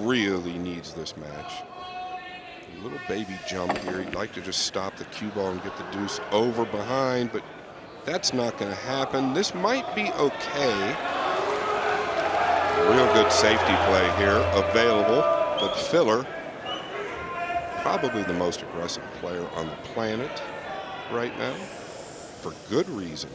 really needs this match. A little baby jump here. He'd like to just stop the cue ball and get the deuce over behind, but that's not going to happen. This might be okay. Real good safety play here available, but Filler, probably the most aggressive player on the planet right now, for good reason.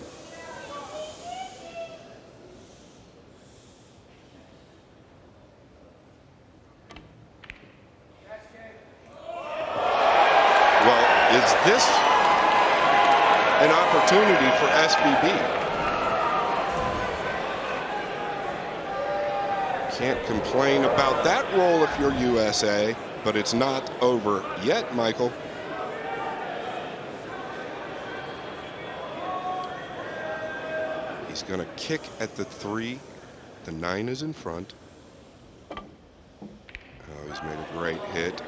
Well, is this an opportunity for SBB? Can't complain about that roll if you're USA, but it's not over yet, Michael. He's going to kick at the 3. The 9 is in front. Oh, he's made a great hit.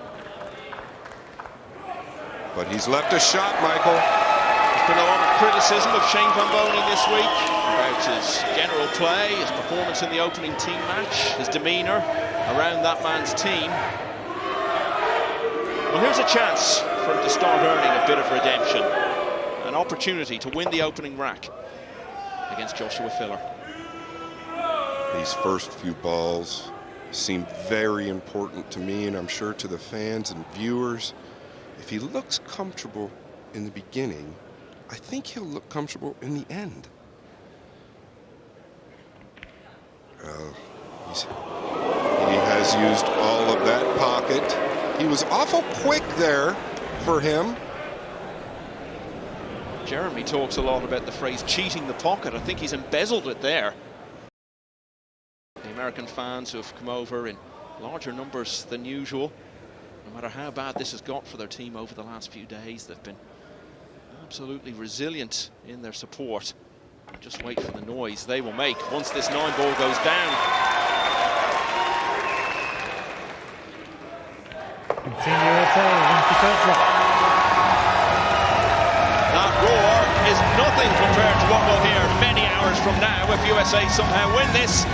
But he's left a shot, Michael. There's been a lot of criticism of Shane Van Boening this week about his general play, his performance in the opening team match, his demeanor around that man's team. Well, here's a chance for him to start earning a bit of redemption. An opportunity to win the opening rack against Joshua Filler. These first few balls seem very important to me, and I'm sure to the fans and viewers. If he looks comfortable in the beginning, I think he'll look comfortable in the end. He has used all of that pocket. He was awful quick there for him. Jeremy talks a lot about the phrase cheating the pocket. I think he's embezzled it there. The American fans who have come over in larger numbers than usual, no matter how bad this has got for their team over the last few days, they've been absolutely resilient in their support. Just wait for the noise they will make once this 9-ball goes down. That roar is nothing compared to what we'll hear many hours from now if USA somehow win this.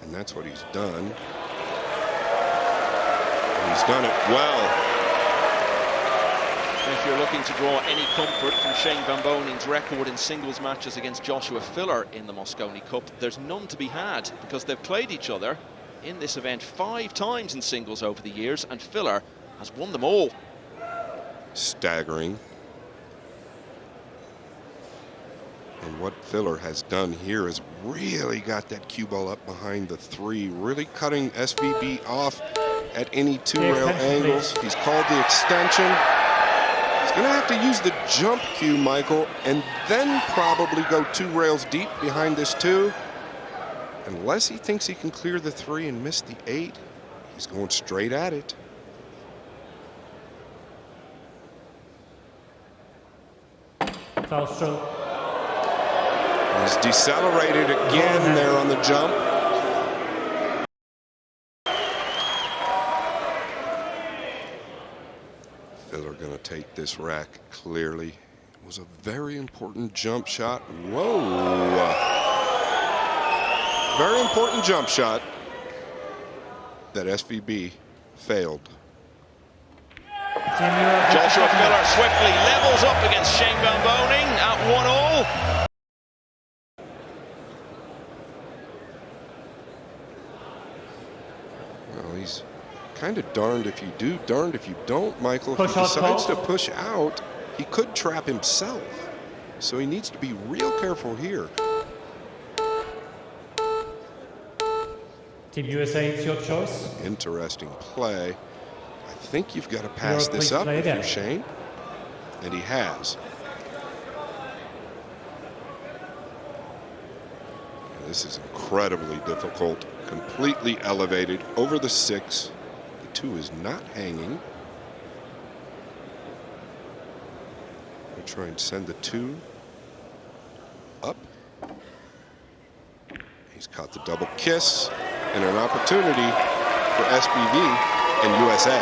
And that's what he's done. And he's done it well. If you're looking to draw any comfort from Shane Van Boening's record in singles matches against Joshua Filler in the Mosconi Cup, there's none to be had, because they've played each other in this event 5 times in singles over the years, and Filler has won them all. Staggering. And what Filler has done here is really got that cue ball up behind the 3, really cutting SVB off at any 2-rail angles. He's called the extension. He's going to have to use the jump cue, Michael, and then probably go 2 rails deep behind this 2. Unless he thinks he can clear the 3 and miss the 8, he's going straight at it. Foul stroke. He's decelerated again there on the jump. Filler gonna take this rack clearly. It was a very important jump shot. Whoa. Very important jump shot that SVB failed. Joshua Filler swiftly levels up against Shane Van Boening at 1-all. Well, he's kind of darned if you do, darned if you don't, Michael. If Push he out decides call. to push out, he could trap himself. So he needs to be real careful here. Team USA, it's your choice. Interesting play. I think you've got to pass this up if you're Shane. And he has. And this is incredibly difficult. Completely elevated over the 6. The 2 is not hanging. We'll try and send the 2 up. He's caught the double kiss and an opportunity for SBV and USA.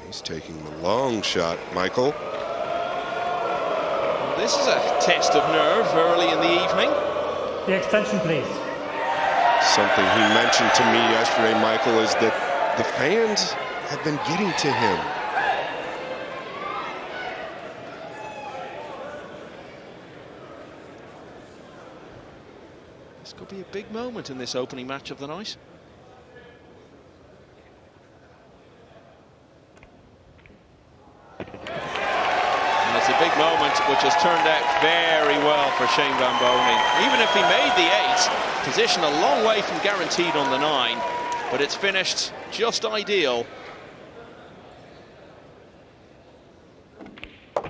He's taking the long shot, Michael. This is a test of nerve early in the evening. The extension, please. Something he mentioned to me yesterday, Michael, is that the fans have been getting to him. This could be a big moment in this opening match of the night. And it's a big moment which has turned out very well for Shane Van Boning. Even if he made the 8, position a long way from guaranteed on the 9, but it's finished just ideal.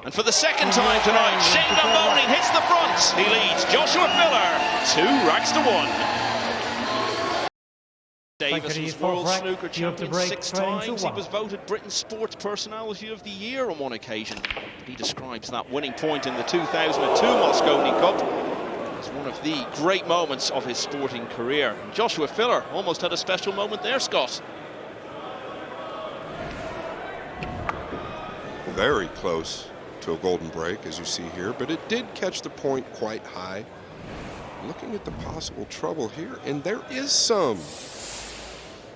And for the second time tonight, Shane Van Boning hits the front. He leads Joshua Filler 2-1. Davis was World Snooker Champion 6 times. He was voted Britain's Sports Personality of the Year on one occasion. He describes that winning point in the 2002 Mosconi Cup as one of the great moments of his sporting career. And Joshua Filler almost had a special moment there, Scott. Very close to a golden break, as you see here, but it did catch the point quite high. Looking at the possible trouble here, and there is some.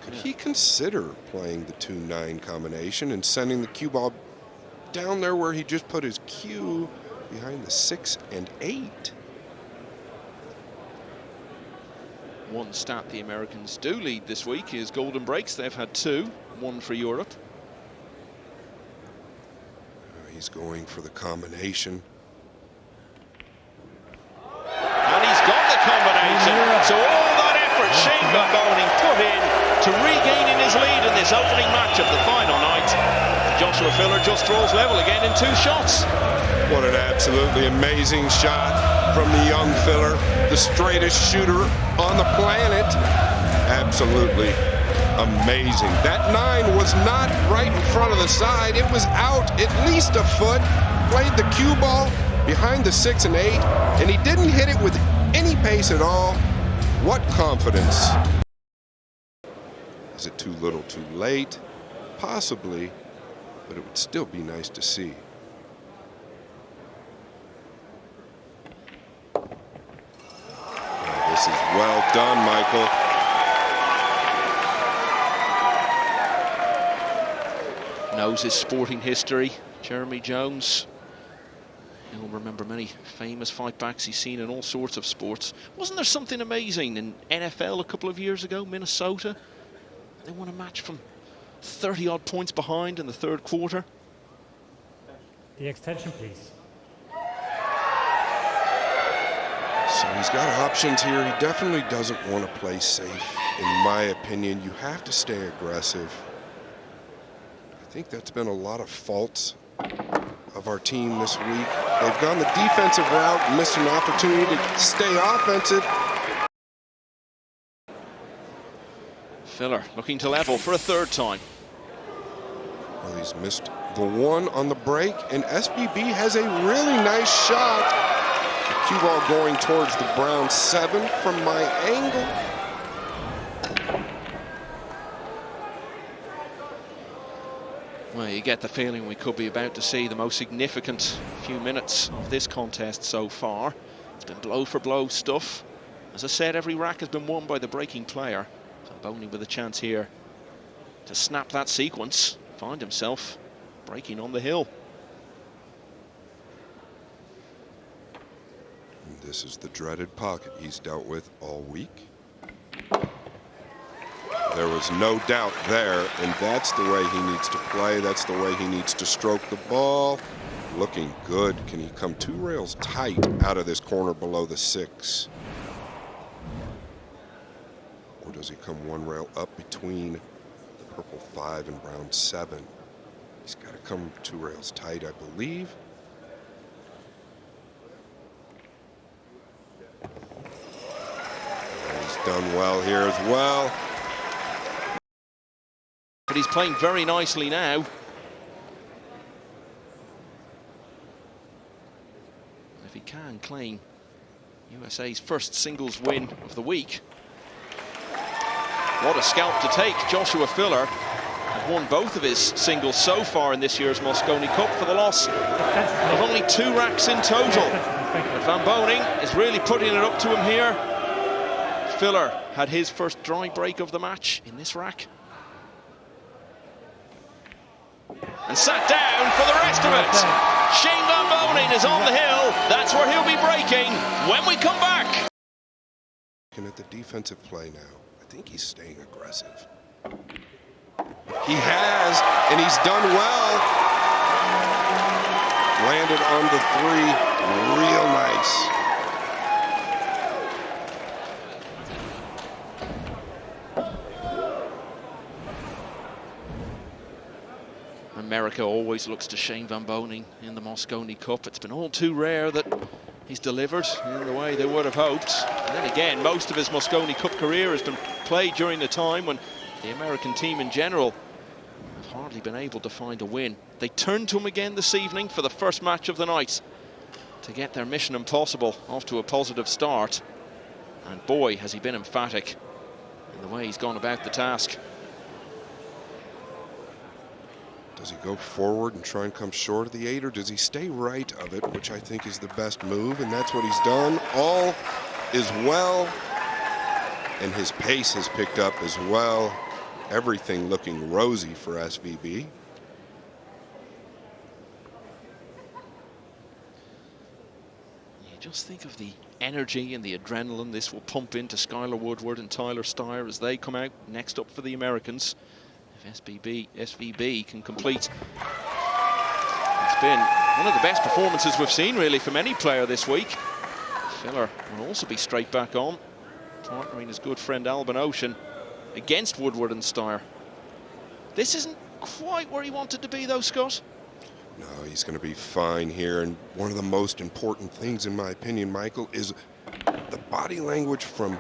Could he consider playing the 2-9 combination and sending the cue ball down there where he just put his cue behind the 6 and 8? One stat the Americans do lead this week is golden breaks. They've had 2, 1 for Europe. He's going for the combination. And he's got the combination. So all that effort Shane Van Boning put in to regaining his lead in this opening match of the final night. Joshua Filler just draws level again in 2 shots. What an absolutely amazing shot from the young Filler, the straightest shooter on the planet. Absolutely amazing. That 9 was not right in front of the side. It was out at least a foot. Played the cue ball behind the 6 and 8, and he didn't hit it with any pace at all. What confidence. Is it too little too late? Possibly, but it would still be nice to see. This is well done, Michael. Knows his sporting history. Jeremy Jones, he'll remember many famous fightbacks he's seen in all sorts of sports. Wasn't there something amazing in NFL a couple of years ago, Minnesota? They won a match from 30-odd points behind in the 3rd quarter. The extension, please. So he's got options here. He definitely doesn't want to play safe. In my opinion, you have to stay aggressive. I think that's been a lot of faults of our team this week. They've gone the defensive route, missed an opportunity to stay offensive. Filler looking to level for a 3rd time. Well, he's missed the 1 on the break, and SBB has a really nice shot. The cue ball going towards the brown 7 from my angle. Well, you get the feeling we could be about to see the most significant few minutes of this contest so far. It's been blow-for-blow stuff. As I said, every rack has been won by the breaking player. Van Boning with a chance here to snap that sequence, find himself breaking on the hill. And this is the dreaded pocket he's dealt with all week. There was no doubt there, and that's the way he needs to play. That's the way he needs to stroke the ball. Looking good. Can he come 2 rails tight out of this corner below the 6? Or does he come 1 rail up between the purple 5 and brown 7? He's got to come 2 rails tight, I believe. And he's done well here as well. But he's playing very nicely now. If he can claim USA's first singles win of the week. What a scalp to take, Joshua Filler. He's won both of his singles so far in this year's Mosconi Cup for the loss of only 2 racks in total. But Van Boning is really putting it up to him here. Filler had his first dry break of the match in this rack. And sat down for the rest of it. Shane Van Boning is on the hill. That's where he'll be breaking when we come back. Looking at the defensive play now, I think he's staying aggressive. He has, and he's done well. Landed on the 3, real nice. America always looks to Shane Van Boning in the Mosconi Cup. It's been all too rare that he's delivered in the way they would have hoped. And then again, most of his Mosconi Cup career has been played during the time when the American team in general have hardly been able to find a win. They turned to him again this evening for the first match of the night to get their mission impossible off to a positive start. And boy, has he been emphatic in the way he's gone about the task. Does he go forward and try and come short of the 8, or does he stay right of it, which I think is the best move, and that's what he's done. All is well, and his pace has picked up as well. Everything looking rosy for SVB. You just think of the energy and the adrenaline this will pump into Skylar Woodward and Tyler Steyer as they come out next up for the Americans. If SVB can complete. It's been one of the best performances we've seen really from any player this week. Filler will also be straight back on, partnering his good friend Alban Ocean against Woodward and Steyer. This isn't quite where he wanted to be though, Scott. No, he's going to be fine here, and one of the most important things in my opinion, Michael, is the body language from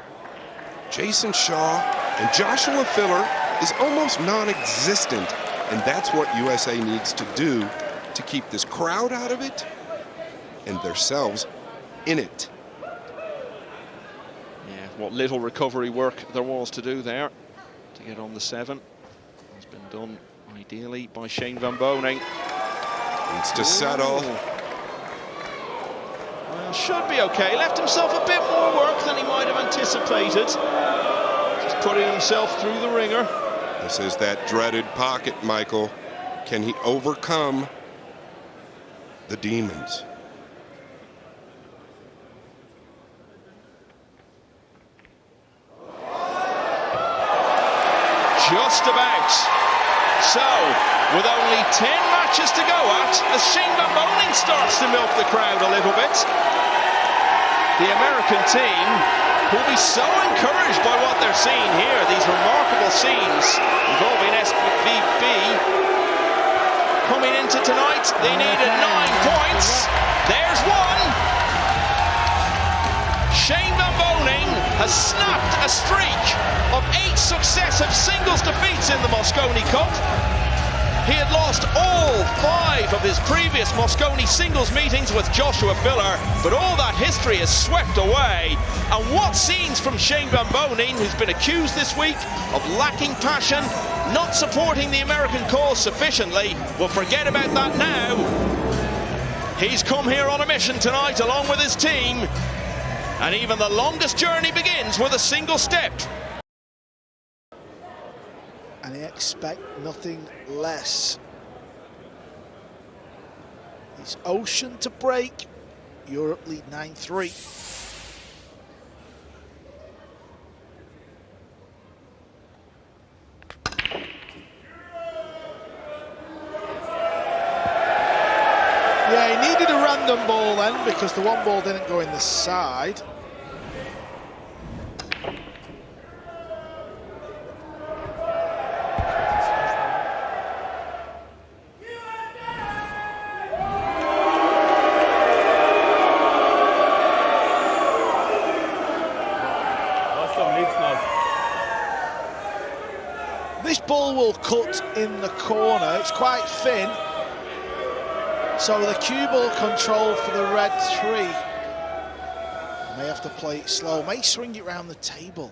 Jason Shaw and Joshua Filler is almost non-existent, and that's what USA needs to do to keep this crowd out of it and themselves in it. Yeah, what little recovery work there was to do there to get on the 7 has been done ideally by Shane Van Boning. Needs to settle. Well, should be okay. Left himself a bit more work than he might have anticipated. Just putting himself through the ringer. This is that dreaded pocket, Michael. Can he overcome the demons? Just about. So, with only 10 matches to go at, as Shane Van Boning starts to milk the crowd a little bit, the American team will be so encouraged by what they're seeing here, these remarkable scenes involving SVB. Coming into tonight, they needed 9 points. There's one. Shane Van Boning has snapped a streak of 8 successive singles defeats in the Mosconi Cup. He had lost all 5 of his previous Mosconi singles meetings with Joshua Filler, but all that history is swept away. And what scenes from Shane Van Boning, who's been accused this week of lacking passion, not supporting the American cause sufficiently. We'll forget about that now. He's come here on a mission tonight along with his team, and even the longest journey begins with a single step. And they expect nothing less. It's Ocean to break. Europe lead 9-3. Yeah, he needed a random ball then because the one ball didn't go in the side. This ball will cut in the corner. It's quite thin. So the cue ball control for the red 3. May have to play it slow. May swing it round the table.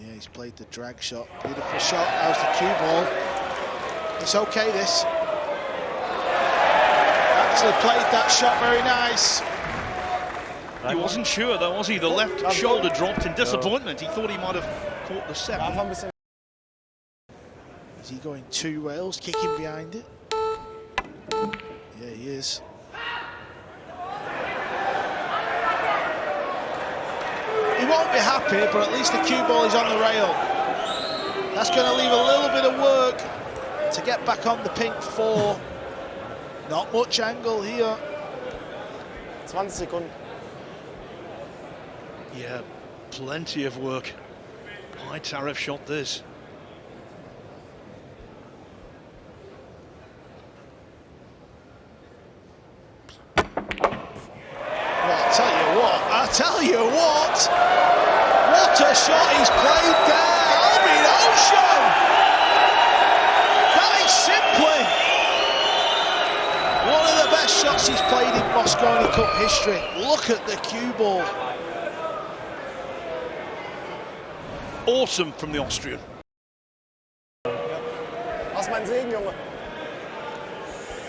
Yeah, he's played the drag shot. Beautiful shot. How's the cue ball? It's okay, this. Actually played that shot very nice. He wasn't sure though, was he? The left shoulder dropped in disappointment. He thought he might have caught the 7. Is he going 2 rails, kicking behind it? Yeah, he is. He won't be happy, but at least the cue ball is on the rail. That's going to leave a little bit of work to get back on the pink 4. Not much angle here. 20 Sekunden. Yeah, plenty of work. High tariff shot this. I tell you what, what a shot he's played there, Albin Ocean! That is simply one of the best shots he's played in Mosconi Cup history. Look at the cue ball. Awesome from the Austrian. Lass mein Segen, Junge.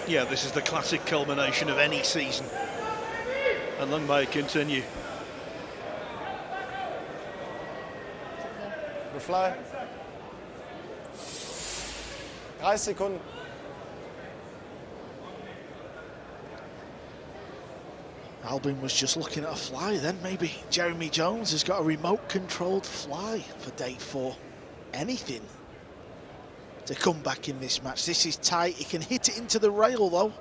Yeah, this is the classic culmination of any season. And long may it continue. We fly. 30 Sekunden. Albin was just looking at a fly then. Maybe Jeremy Jones has got a remote-controlled fly for day 4. Anything to come back in this match. This is tight. He can hit it into the rail, though.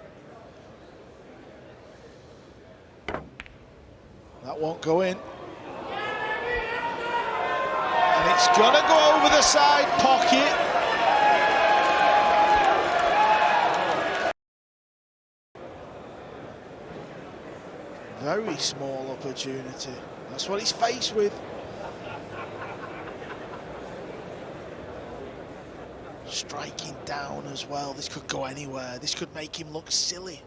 That won't go in. And it's going to go over the side pocket. Very small opportunity. That's what he's faced with. Striking down as well. This could go anywhere. This could make him look silly.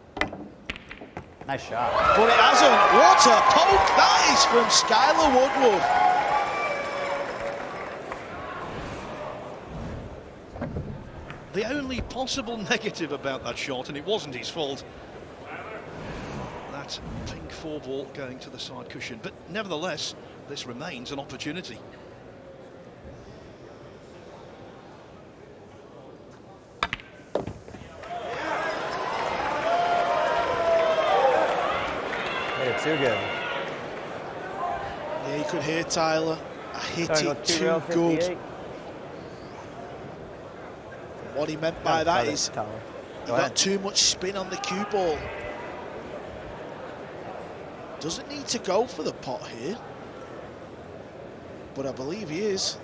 Nice shot. But it hasn't. What a poke that is from Skylar Woodward. The only possible negative about that shot, and it wasn't his fault, that pink 4 ball going to the side cushion. But nevertheless, this remains an opportunity. Too good. Yeah, you could hear Tyler. I hit it too good. What he meant by that is he got too much spin on the cue ball. Doesn't need to go for the pot here, but I believe he is.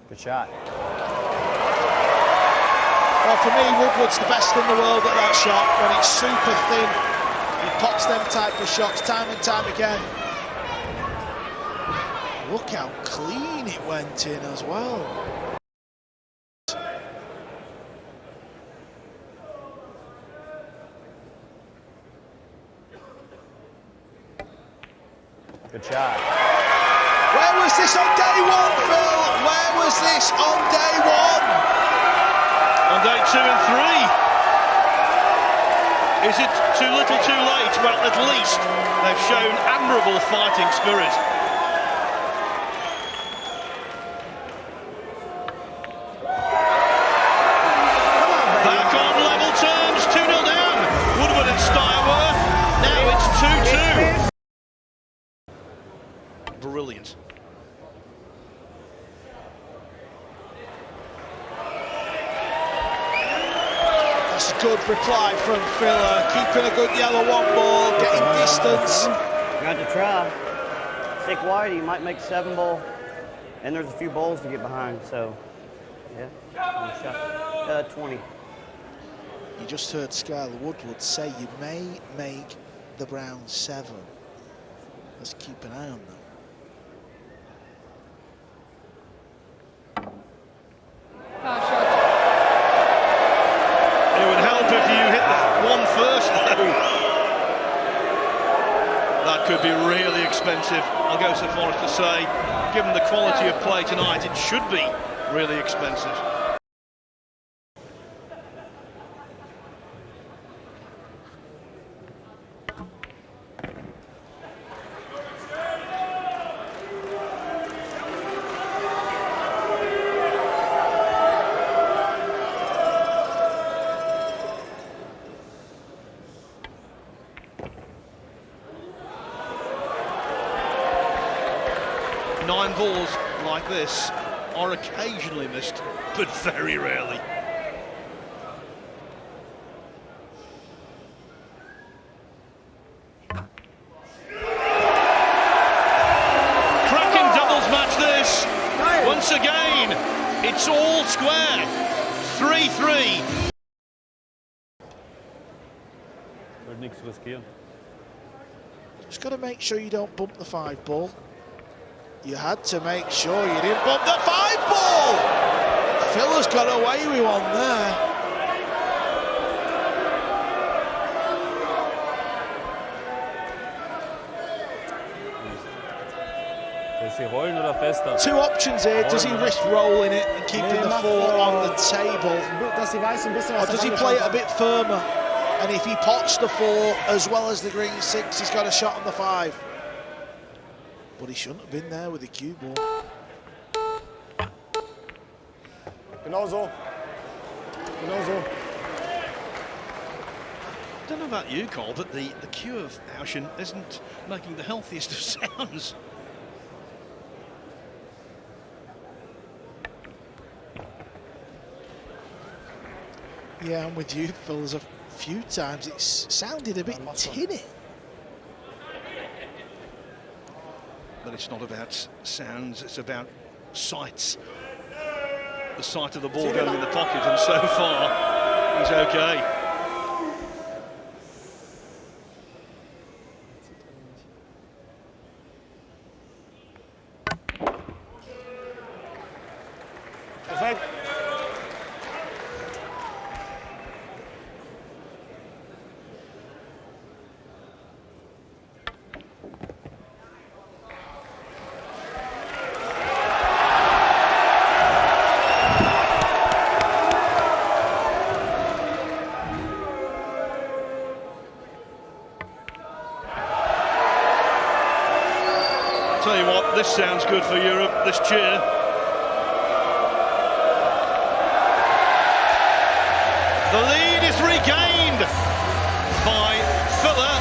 Good shot. Well, for me, Woodward's the best in the world at that shot. When it's super thin, he pots them type of shots time and time again. Look how clean it went in as well. Good shot. Where was this on day 1, Phil? Where was this on day 1? On day 2 and 3. Is it too little too late? Well, at least they've shown admirable fighting spirit. Back on level terms, 2-0 down. Woodward and Steyerwerth. Now it's 2-2. Brilliant. Good reply from Filler, keeping a good yellow 1 ball, getting distance. You got to try. Stick wide, you might make 7 ball, and there's a few balls to get behind, so, yeah, 20. You just heard Skylar Woodward say you may make the brown 7. Let's keep an eye on that. It would help if you hit the 1 first. really expensive. I'll go so far as to say, given the quality of play tonight, it should be really expensive. Nine balls like this are occasionally missed, but very rarely. Cracking doubles match this. Once again, it's all square. 3-3. Just got to make sure you don't bump the 5 ball. You had to make sure you didn't bump the 5 ball. Phil's got away with one there. Two options here. Does he risk rolling it and keeping the 4 on the table? Or does he play it a bit firmer? And if he pots the 4 as well as the green 6, he's got a shot on the 5. But he shouldn't have been there with the cue ball. Genau so. I don't know about you, Cole, but the cue of Auschen isn't making the healthiest of sounds. Yeah, I'm with you, Phil. There's a few times it's sounded a bit tinny. But it's not about sounds, it's about sights. The sight of the ball going in the pocket, and so far, he's okay. Perfekt. Tell you what, this sounds good for Europe, this cheer. The lead is regained by Fuller.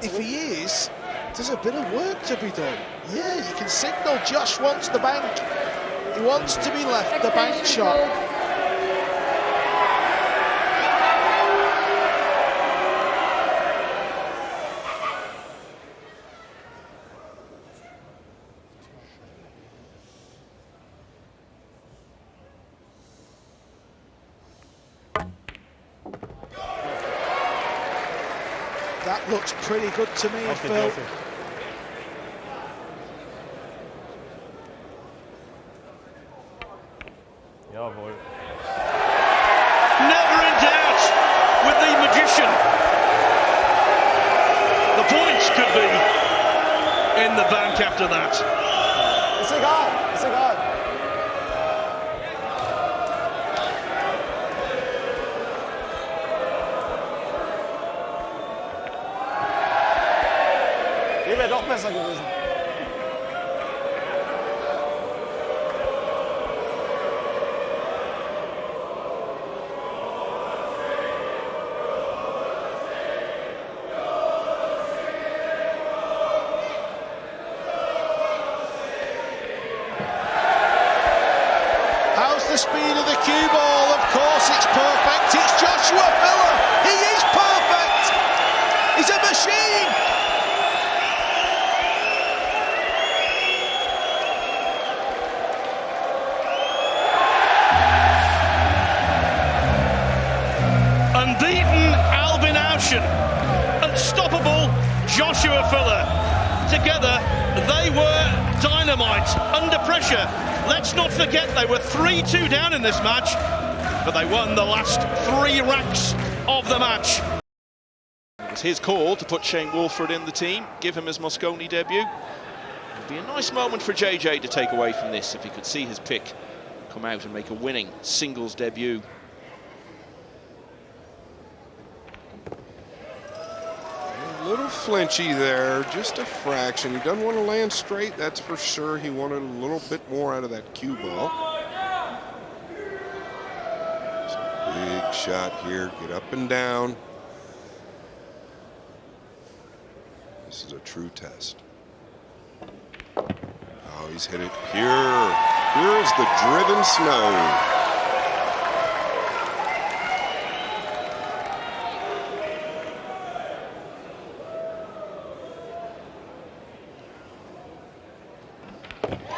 If he is, there's a bit of work to be done. Yeah, you can signal Josh wants the bank. He wants to be left the bank shot. That looks pretty good to me, Phil. Jawohl. Never in doubt with the magician. The points could be in the bank after that. Ist egal, ist egal. Hier wäre doch besser gewesen. How's the speed of the cue ball? Of course it's perfect. It's Joshua Filler. He is perfect. He's a machine. Unbeaten Albin Auschen, unstoppable Joshua Fuller. Together, they were dynamite, under pressure. Let's not forget they were 3-2 down in this match, but they won the last 3 racks of the match. The his call to put Shane Wolford in the team, give him his Mosconi debut. It'd be a nice moment for JJ to take away from this if he could see his pick come out and make a winning singles debut. A little flinchy there, just a fraction. He doesn't want to land straight, that's for sure. He wanted a little bit more out of that cue ball. Big shot here, get up and down. This is a true test. Oh, he's hit it pure. Pure as the driven snow.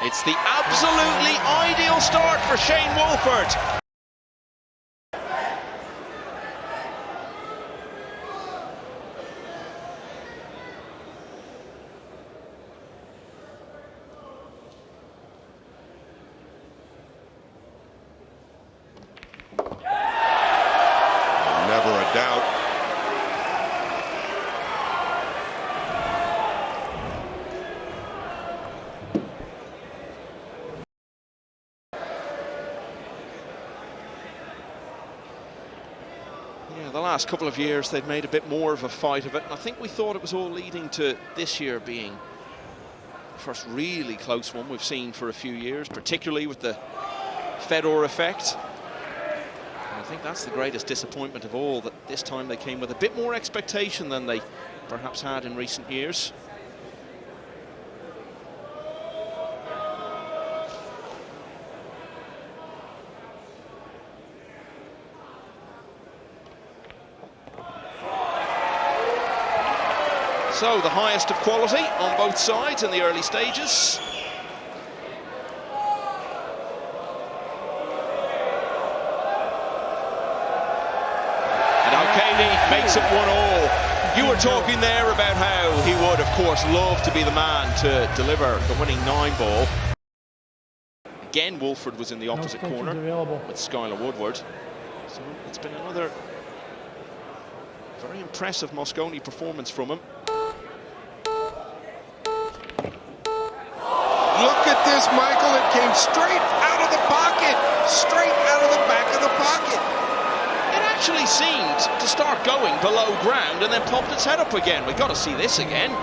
It's the absolutely ideal start for Shane Wolford. Never a doubt. Yeah, the last couple of years they'd made a bit more of a fight of it, and I think we thought it was all leading to this year being the first really close one we've seen for a few years, particularly with the Fedor effect. And I think that's the greatest disappointment of all, that this time they came with a bit more expectation than they perhaps had in recent years. So the highest of quality on both sides in the early stages. And Al-Qaidi makes it 1-all. You were talking there about how he would, of course, love to be the man to deliver the winning 9-ball. Again, Wolford was in the opposite corner with Skylar Woodward. So it's been another very impressive Mosconi performance from him. Look at this, Michael. It came straight out of the pocket. Straight out of the back of the pocket. It actually seemed to start going below ground and then popped its head up again. We've got to see this again.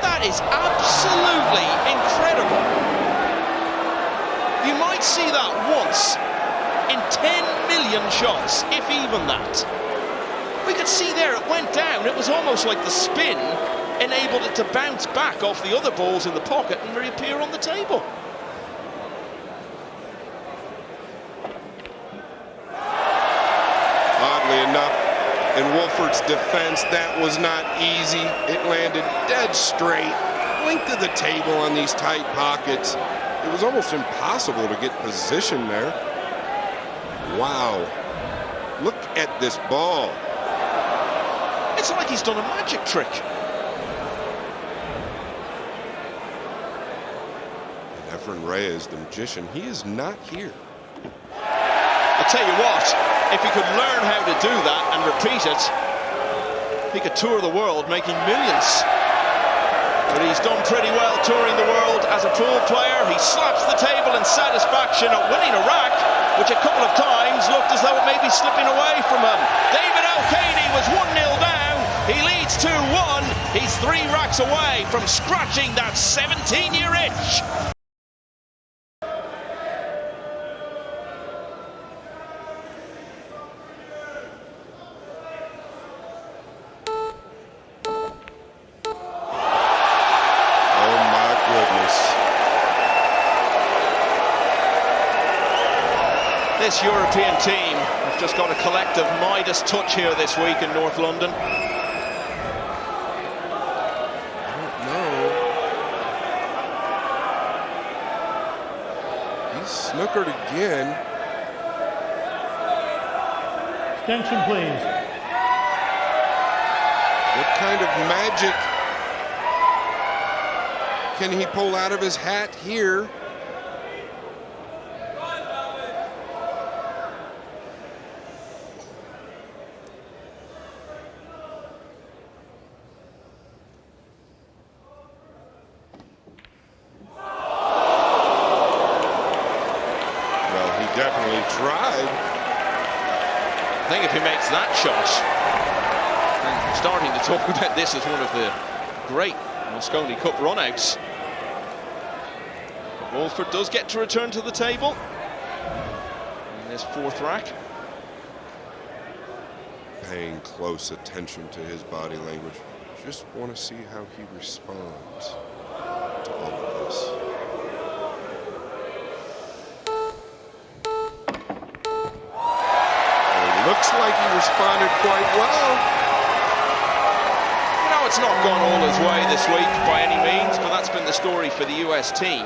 That is absolutely incredible. You might see that once in 10 million shots, if even that. We could see there it went down. It was almost like the spin enabled it to bounce back off the other balls in the pocket and reappear on the table. Oddly enough, in Wolford's defense, that was not easy. It landed dead straight, length of the table on these tight pockets. It was almost impossible to get position there. Wow. Look at this ball. It's like he's done a magic trick. Efren Reyes, the magician, he is not here. I'll tell you what, if he could learn how to do that and repeat it, he could tour the world making millions. But he's done pretty well touring the world as a pool player. He slaps the table in satisfaction at winning a rack, which a couple of times looked as though it may be slipping away from him. David Al-Qaidi was 1-0 down. He leads 2-1. He's 3 racks away from scratching that 17-year itch. This European team have just got a collective Midas touch here this week in North London. I don't know. He's snookered again. Extension, please. What kind of magic can he pull out of his hat here? I think if he makes that shot, and starting to talk about this as one of the great Mosconi Cup runouts. But Wolford does get to return to the table in this fourth rack. Paying close attention to his body language. Just want to see how he responds to all of this. It looks like he responded quite well. You know, it's not gone all his way this week by any means, but that's been the story for the US team.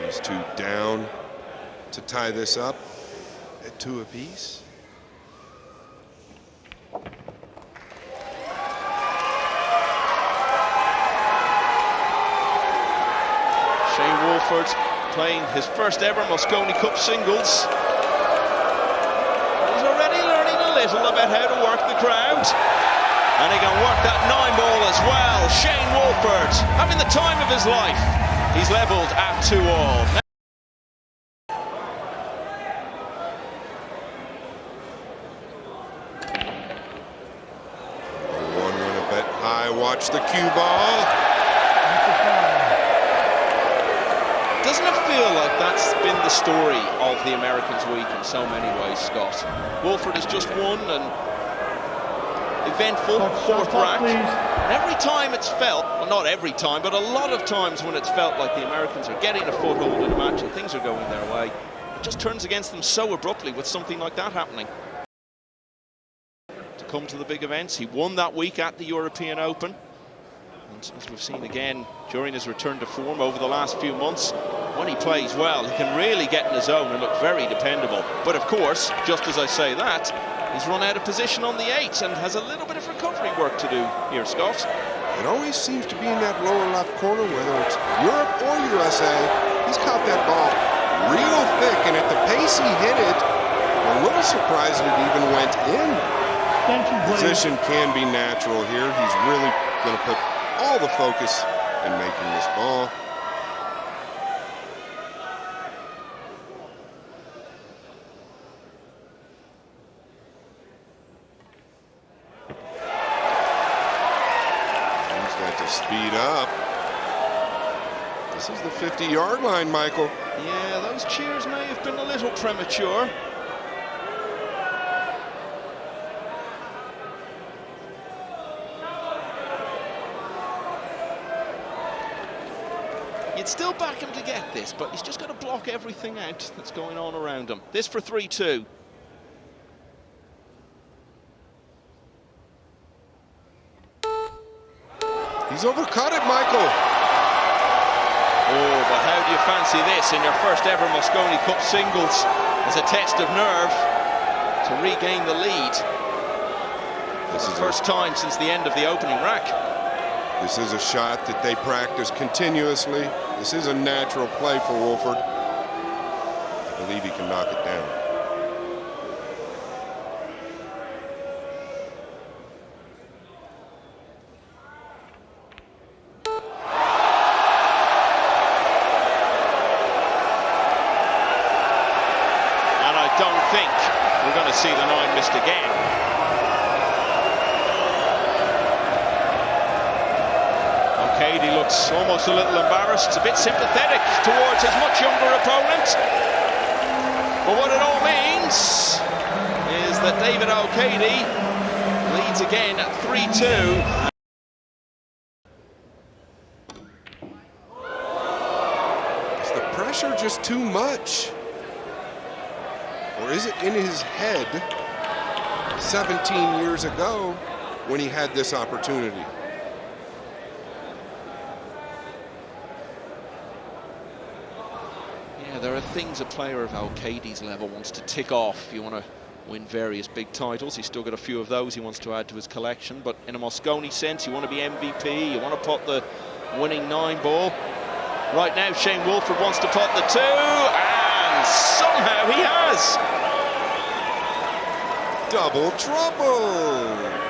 These two down to tie this up at 2 apiece. Shane Wolford playing his first ever Mosconi Cup singles. He's already learning a little about how to work the crowd. And he can work that 9-ball as well. Shane Wolford having the time of his life. He's levelled at 2-all. Watch the cue ball. Doesn't it feel like that's been the story of the Americans' week in so many ways, Scott? Wolford has just won an eventful fourth rack. And every time it's felt, well, not every time, but a lot of times when it's felt like the Americans are getting a foothold in a match and things are going their way, it just turns against them so abruptly with something like that happening. Come to the big events. He won that week at the European Open, and as we've seen again during his return to form over the last few months, when he plays well, he can really get in his zone and look very dependable. But of course, just as I say that, he's run out of position on the 8 and has a little bit of recovery work to do here, Scott. It always seems to be in that lower left corner, whether it's Europe or USA. He's caught that ball real thick, and at the pace he hit it, I'm a little surprised it even went in. Position can be natural here. He's really going to put all the focus in making this ball. He's got to speed up. This is the 50-yard line, Michael. Yeah, those cheers may have been a little premature. You'd still back him to get this, but he's just got to block everything out that's going on around him. This for 3-2. He's overcut it, Michael. Oh, but how do you fancy this in your first ever Mosconi Cup singles as a test of nerve to regain the lead? This is the first time since the end of the opening rack. This is a shot that they practice continuously. This is a natural play for Wolford. I believe he can knock it down. And I don't think we're going to see the 9 missed again. He looks almost a little embarrassed, a bit sympathetic towards his much younger opponent. But what it all means is that David O'Cady leads again at 3-2. Is the pressure just too much? Or is it in his head 17 years ago when he had this opportunity? There are things a player of O'Cady's level wants to tick off. You want to win various big titles. He's still got a few of those he wants to add to his collection. But in a Mosconi sense, you want to be MVP. You want to pot the winning 9-ball. Right now, Shane Wolford wants to pot the 2, and somehow he has. Double trouble.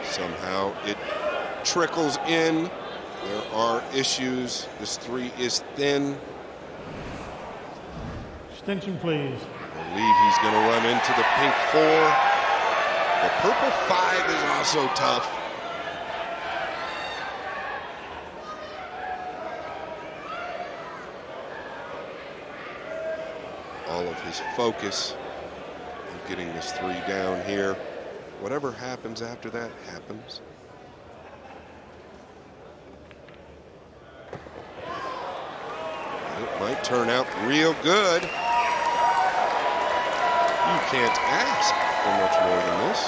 Somehow it trickles in. There are issues. This 3 is thin. Extension, please. I believe he's going to run into the pink 4. The purple 5 is also tough. All of his focus on getting this 3 down here. Whatever happens after that happens. It might turn out real good. You can't ask for much more than this.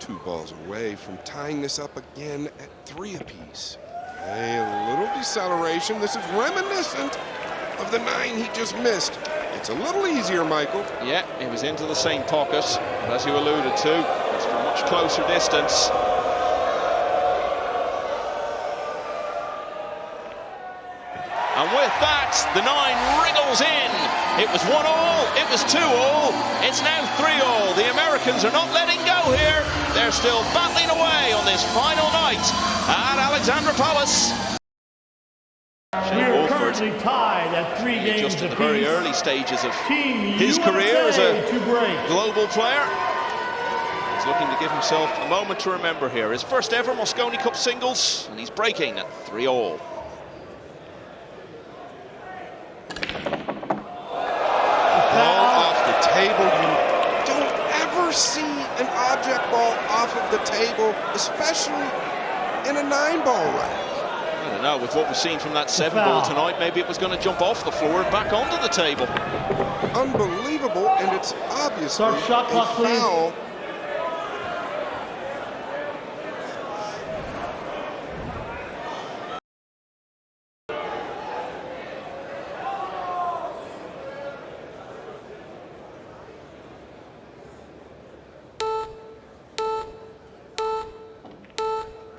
Two balls away from tying this up again at 3 apiece. A little deceleration. This is reminiscent of the 9 he just missed. It's a little easier, Michael. Yeah, he was into the same pocket, but as you alluded to, it's from much closer distance. And with that, the 9 wriggles in. It was 1-all, it was 2-all, it's now 3-all. The Americans are not letting go here. They're still battling away on this final night at Alexandra Palace. We are currently tied at 3 games just in the apiece. very early stages of Team his USA career as a to break. global player. He's looking to give himself a moment to remember here. His first ever Mosconi Cup singles, and he's breaking at 3-all. Ball off the table. You don't ever see an object ball off of the table, especially in a 9-ball rack. I don't know, with what we've seen from that 7-ball tonight, maybe it was going to jump off the floor and back onto the table. Unbelievable, and it's obviously Start shot clock, a please. foul.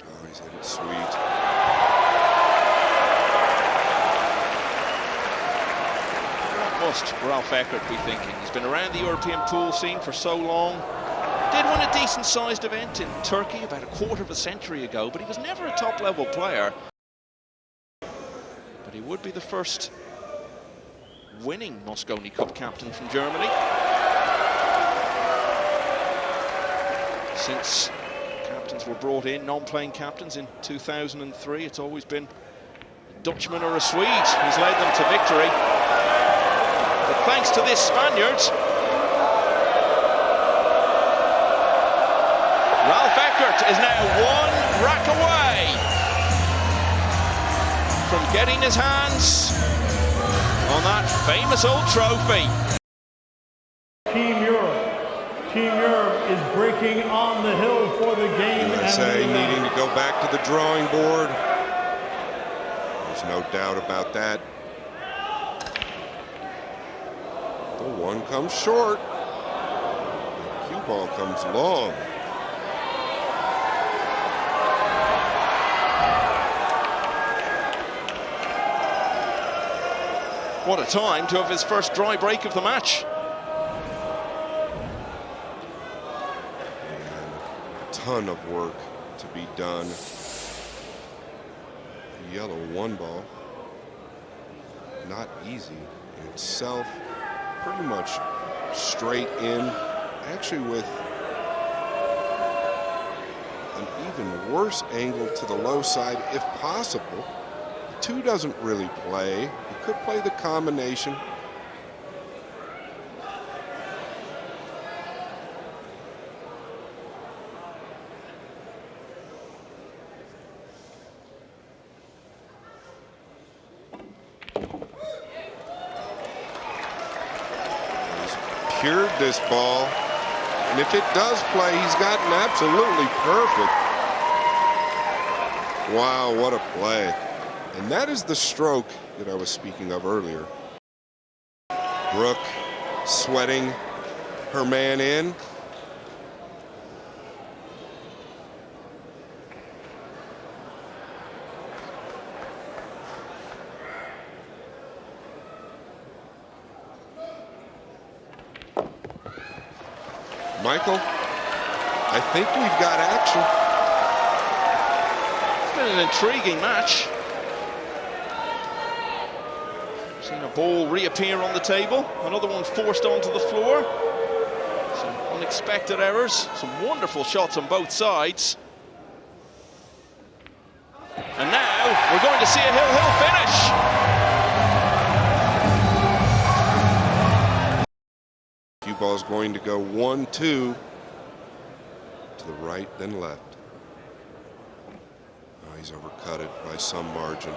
Oh, he's hit it sweet. Must Ralph Eckert be thinking? He's been around the European pool scene for so long. Did win a decent-sized event in Turkey about a quarter of a century ago, but he was never a top-level player. But he would be the first winning Mosconi Cup captain from Germany. Since captains were brought in, non-playing captains in 2003, it's always been a Dutchman or a Swede who's led them to victory. But thanks to this Spaniard, Ralph Eckert is now 1 rack away from getting his hands on that famous old trophy. Team Europe. Team Europe is breaking on the hill for the game. USA needing to go back to the drawing board. There's no doubt about that. The 1 comes short. The cue ball comes long. What a time to have his first dry break of the match. And a ton of work to be done. The yellow 1 ball. Not easy in itself. Pretty much straight in, actually with an even worse angle to the low side if possible. The 2 doesn't really play. He could play the combination. Cured this ball, and if it does play, he's gotten absolutely perfect. Wow, what a play. And that is the stroke that I was speaking of earlier. Brooke sweating her man in. Michael, I think we've got action. It's been an intriguing match. Seen a ball reappear on the table, another one forced onto the floor. Some unexpected errors, some wonderful shots on both sides. And now we're going to see a hill-hill finish. Cue ball's going to go 1-2 to the right, then left. Oh, he's overcut it by some margin.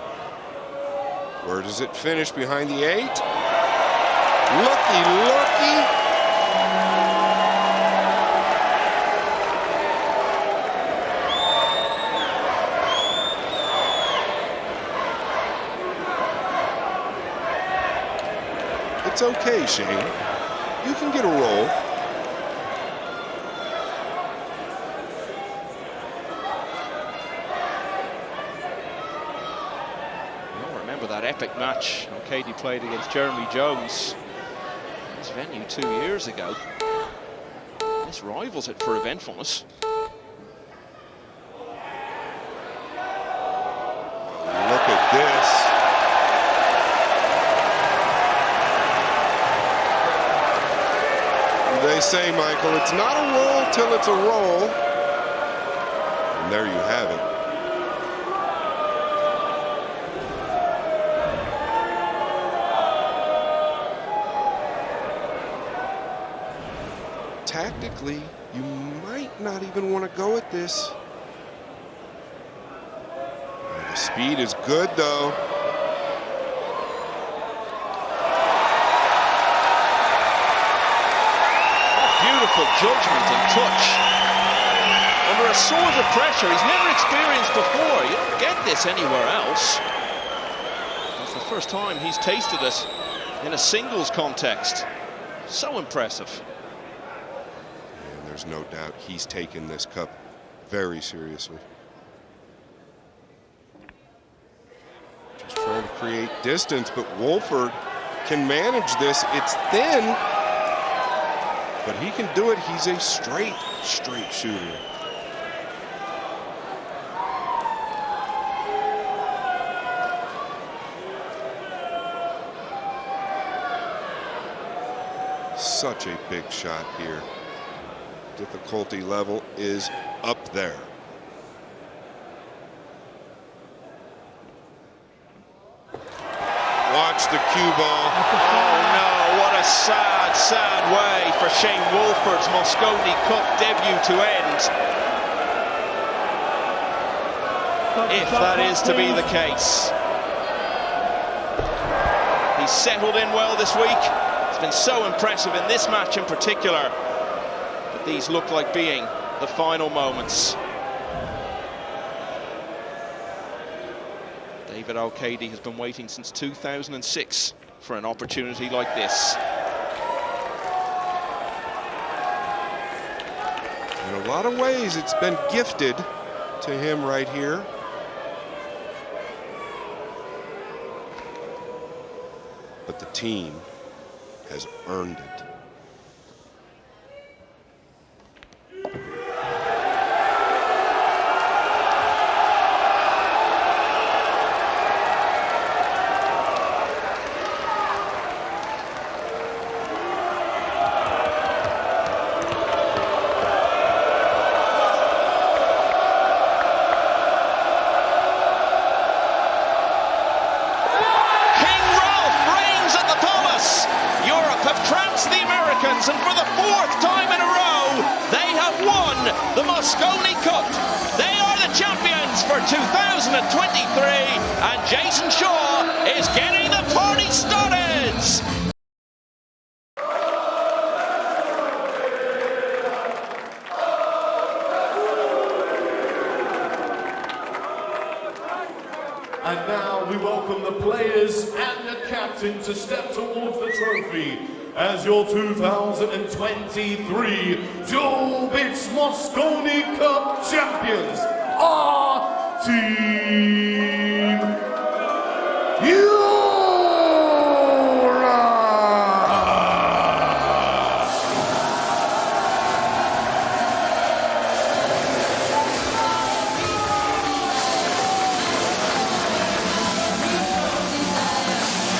Where does it finish? Behind the 8? Looky, looky. It's okay, Shane. You can get a roll. That epic match O'Cady played against Jeremy Jones. This venue 2 years ago. This rivals it for eventfulness. Look at this. They say, Michael, it's not a roll till it's a roll. And there you have it. Tactically, you might not even want to go at this. The speed is good, though. Beautiful judgment and touch. Under a sword of pressure he's never experienced before. You don't get this anywhere else. It's the first time he's tasted it in a singles context. So impressive. There's no doubt he's taken this cup very seriously. Just trying to create distance, but Wolford can manage this. It's thin, but he can do it. He's a straight shooter. Such a big shot here. Difficulty level is up there. Watch the cue ball. Oh no, what a sad, sad way for Shane Wolford's Mosconi Cup debut to end. If that is to be the case. He's settled in well this week. It's been so impressive in this match in particular. These look like being the final moments. David O'Cady has been waiting since 2006 for an opportunity like this. In a lot of ways, it's been gifted to him right here. But the team has earned it. And for the 4th time in a row, they have won the Mosconi Cup. They are the champions for 2023, and Jason Shaw is getting the party started. And now we welcome the players and the captain to step towards the trophy as your 2023 Duelbits Mosconi Cup champions are Team